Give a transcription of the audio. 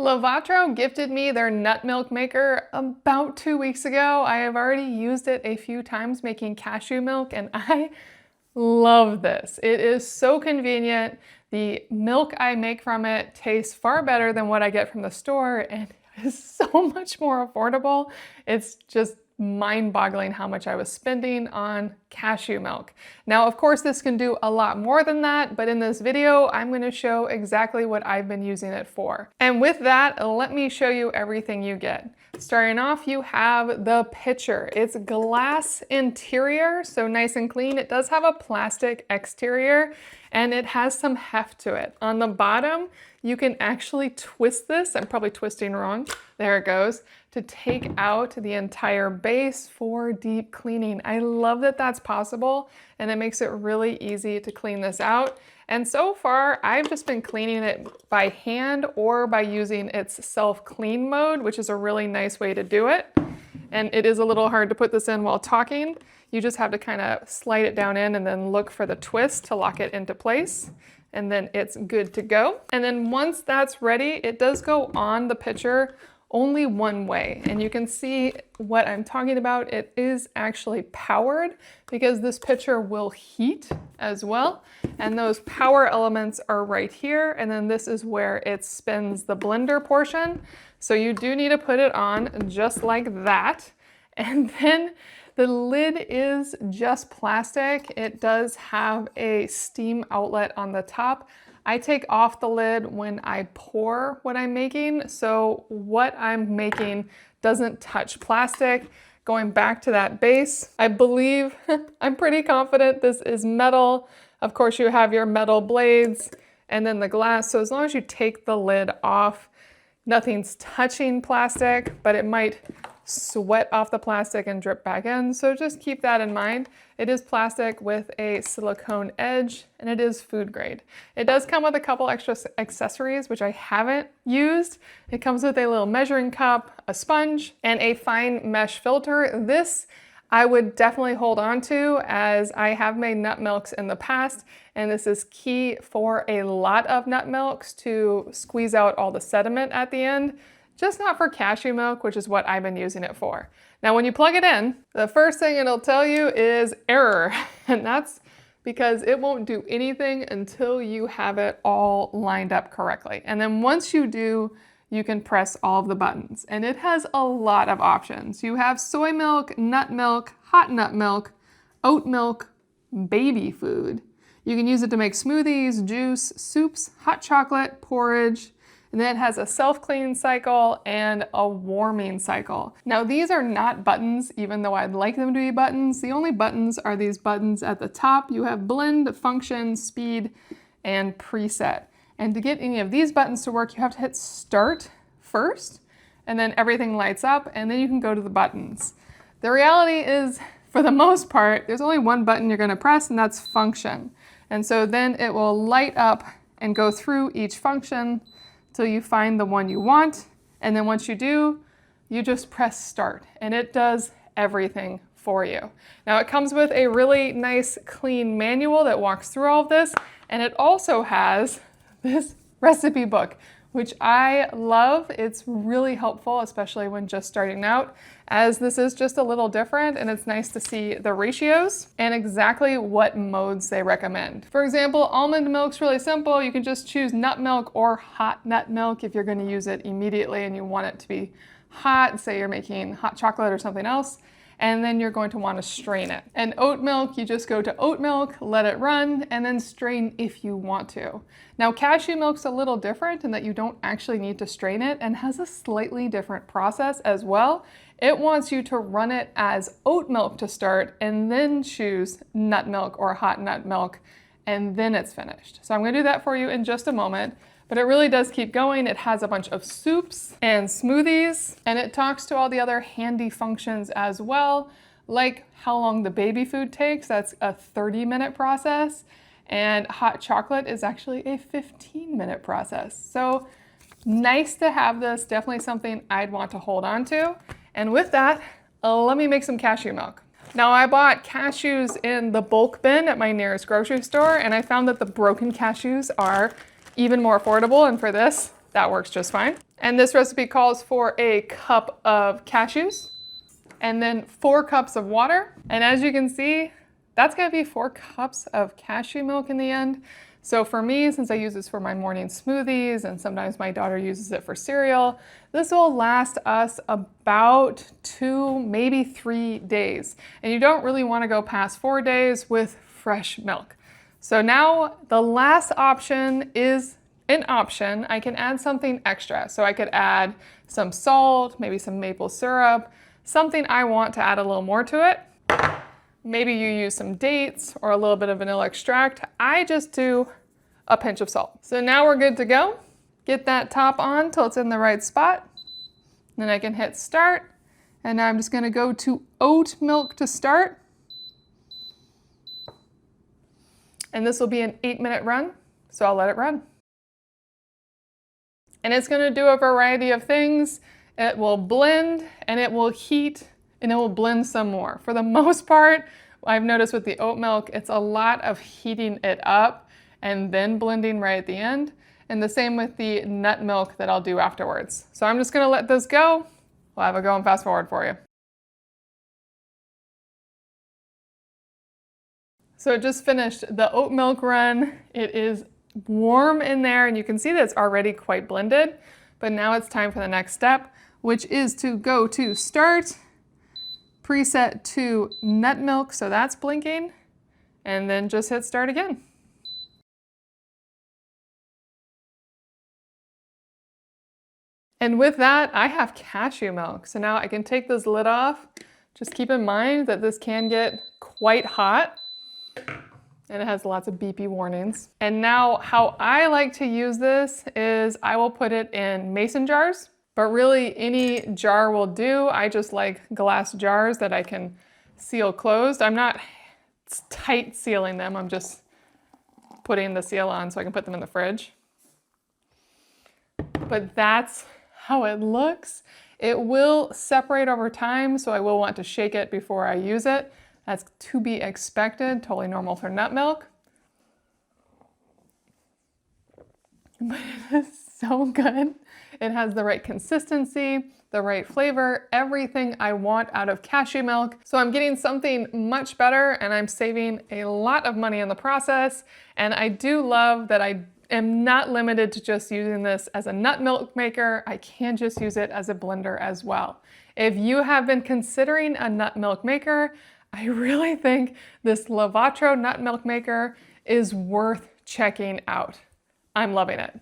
Livatro gifted me their nut milk maker about 2 weeks ago. I have already used it a few times making cashew milk and I love this. It is so convenient. The milk I make from it tastes far better than what I get from the store and is so much more affordable. It's just mind-boggling how much I was spending on cashew milk. Now, of course, this can do a lot more than that, but in this video, I'm going to show exactly what I've been using it for. And with that, let me show you everything you get. Starting off, you have the pitcher. It's glass interior, so nice and clean. It does have a plastic exterior, and it has some heft to it. On the bottom, you can actually twist this. I'm probably twisting wrong. There it goes. To take out the entire base for deep cleaning. I love that that's possible, and it makes it really easy to clean this out. And so far, I've just been cleaning it by hand or by using its self-clean mode, which is a really nice way to do it. And it is a little hard to put this in while talking. You just have to kind of slide it down in and then look for the twist to lock it into place. And then it's good to go. And then once that's ready, it does go on the pitcher only one way. And you can see what I'm talking about. It is actually powered because this pitcher will heat as well. And those power elements are right here. And then this is where it spins the blender portion. So you do need to put it on just like that. And then the lid is just plastic. It does have a steam outlet on the top. I take off the lid when I pour what I'm making, so what I'm making doesn't touch plastic. Going back to that base, I believe, I'm pretty confident this is metal. Of course, you have your metal blades and then the glass, so as long as you take the lid off, nothing's touching plastic, but it might sweat off the plastic and drip back in. So just keep that in mind. It is plastic with a silicone edge and it is food grade. It does come with a couple extra accessories, which I haven't used. It comes with a little measuring cup, a sponge, and a fine mesh filter. This I would definitely hold on to as I have made nut milks in the past, and this is key for a lot of nut milks to squeeze out all the sediment at the end. Just not for cashew milk, which is what I've been using it for. Now, when you plug it in, the first thing it'll tell you is error, and that's because it won't do anything until you have it all lined up correctly. And then once you do, you can press all of the buttons, and it has a lot of options. You have soy milk, nut milk, hot nut milk, oat milk, baby food. You can use it to make smoothies, juice, soups, hot chocolate, porridge. And then it has a self-clean cycle and a warming cycle. Now these are not buttons, even though I'd like them to be buttons. The only buttons are these buttons at the top. You have blend, function, speed, and preset. And to get any of these buttons to work, you have to hit start first, and then everything lights up, and then you can go to the buttons. The reality is, for the most part, there's only one button you're gonna press, and that's function. And so then it will light up and go through each function till you find the one you want. And then once you do, you just press start and it does everything for you. Now it comes with a really nice clean manual that walks through all of this. And it also has this recipe book, which I love. It's really helpful, especially when just starting out, as this is just a little different and it's nice to see the ratios and exactly what modes they recommend. For example, almond milk's really simple. You can just choose nut milk or hot nut milk if you're going to use it immediately and you want it to be hot, say you're making hot chocolate or something else, and then you're going to want to strain it. And oat milk, you just go to oat milk, let it run, and then strain if you want to. Now cashew milk's a little different in that you don't actually need to strain it and has a slightly different process as well. It wants you to run it as oat milk to start and then choose nut milk or hot nut milk, and then it's finished. So I'm gonna do that for you in just a moment. But it really does keep going. It has a bunch of soups and smoothies, and it talks to all the other handy functions as well, like how long the baby food takes. That's a 30-minute process, and hot chocolate is actually a 15-minute process. So nice to have this, definitely something I'd want to hold on to. And with that, let me make some cashew milk. Now I bought cashews in the bulk bin at my nearest grocery store, and I found that the broken cashews are even more affordable, and for this, that works just fine. And this recipe calls for a cup of cashews and then 4 cups of water. And as you can see, that's gonna be 4 cups of cashew milk in the end. So for me, since I use this for my morning smoothies and sometimes my daughter uses it for cereal, this will last us about 2, maybe 3 days. And you don't really wanna go past 4 days with fresh milk. So now the last option is an option. I can add something extra. So I could add some salt, maybe some maple syrup, something I want to add a little more to it. Maybe you use some dates or a little bit of vanilla extract. I just do a pinch of salt. So now we're good to go. Get that top on till it's in the right spot. Then I can hit start. And now I'm just gonna go to oat milk to start. And this will be an 8-minute run, so I'll let it run. And it's gonna do a variety of things. It will blend and it will heat and it will blend some more. For the most part, I've noticed with the oat milk, it's a lot of heating it up and then blending right at the end. And the same with the nut milk that I'll do afterwards. So I'm just gonna let this go. We'll have a go and fast forward for you. So it just finished the oat milk run. It is warm in there and you can see that it's already quite blended, but now it's time for the next step, which is to go to start, preset to nut milk, so that's blinking, and then just hit start again. And with that, I have cashew milk. So now I can take this lid off. Just keep in mind that this can get quite hot. And it has lots of beepy warnings. And now how I like to use this is I will put it in mason jars, but really any jar will do. I just like glass jars that I can seal closed. I'm not tight sealing them. I'm just putting the seal on so I can put them in the fridge. But that's how it looks. It will separate over time, so I will want to shake it before I use it. That's to be expected, totally normal for nut milk. But it is so good. It has the right consistency, the right flavor, everything I want out of cashew milk. So I'm getting something much better and I'm saving a lot of money in the process. And I do love that I am not limited to just using this as a nut milk maker. I can just use it as a blender as well. If you have been considering a nut milk maker, I really think this Livatro Nut Milk Maker is worth checking out. I'm loving it.